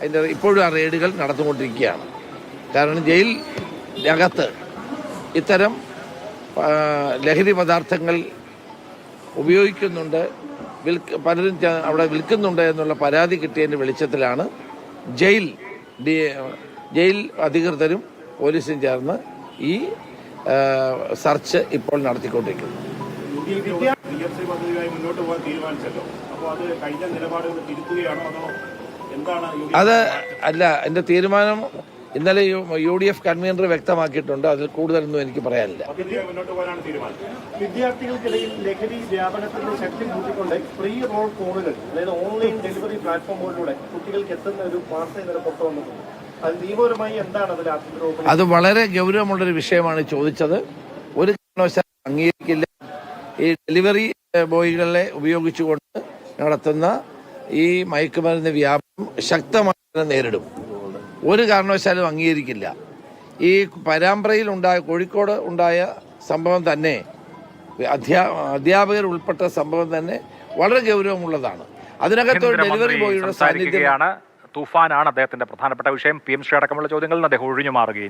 അതിൻ്റെ ഇപ്പോഴും ആ റെയ്ഡുകൾ നടന്നുകൊണ്ടിരിക്കുകയാണ്. കാരണം ജയിലിനകത്ത് ഇത്തരം ലഹരി പദാർത്ഥങ്ങൾ ഉപയോഗിക്കുന്നുണ്ട്, പലരും അവിടെ വിൽക്കുന്നുണ്ട് എന്നുള്ള പരാതി കിട്ടിയതിൻ്റെ വെളിച്ചത്തിലാണ് ജയിൽ അധികൃതരും പോലീസും ചേർന്ന് ഈ സെർച്ച് ഇപ്പോൾ നടത്തിക്കൊണ്ടിരിക്കുന്നത്. അത് അല്ല, എൻ്റെ തീരുമാനം ഇന്നലെ UDF കൺവീനർ വ്യക്തമാക്കിയിട്ടുണ്ട്. അതിൽ കൂടുതലൊന്നും എനിക്ക് പറയാനില്ല. വിദ്യാർത്ഥികൾക്കിടയിൽ ലഹരി വ്യാപനത്തിന്റെ ശക്തി കൂട്ടിക്കൊണ്ട് ഫ്രീ റോൾ കോളുകൾ, അതായത് ഓൺലൈൻ ഡെലിവറി പ്ലാറ്റ്ഫോമുകളിലൂടെ കുട്ടികൾക്ക് എത്തുന്ന ഒരു വാർത്ത ഇന്നലെ പുറത്തു വന്നിട്ടുണ്ട്. അത് നിയമപരമായി എന്താണ് അതിൽ ആശങ്കപ്പെടുന്നത്? അത് വളരെ ഗൗരവമുള്ളൊരു വിഷയമാണ് ചോദിച്ചത്. ഒരു കാരണവശാലും അംഗീകരിക്കില്ല. ഈ ഡെലിവറി ബോയ്കളെ ഉപയോഗിച്ചുകൊണ്ട് നടത്തുന്ന ഈ മയക്കുമരുന്ന് വ്യാപനം ശക്തമായി നേരിടും. ഒരു കാരണവശാലും അംഗീകരിക്കില്ല. ഈ പരാമ്പ്രയിൽ കോഴിക്കോട് ഉണ്ടായ സംഭവം തന്നെ, അധ്യാപകർ ഉൾപ്പെട്ട സംഭവം തന്നെ വളരെ ഗൗരവമുള്ളതാണ്. അതിനകത്ത് ഡെലിവറി ബോയുടെ സാന്നിധ്യം തൂഫാനാണ് അദ്ദേഹത്തിന്റെ പ്രധാനപ്പെട്ട വിഷയം. PM ശ്രീ അടക്കമുള്ള ചോദ്യങ്ങളിൽ അദ്ദേഹം ഒഴിഞ്ഞു മാറുകയും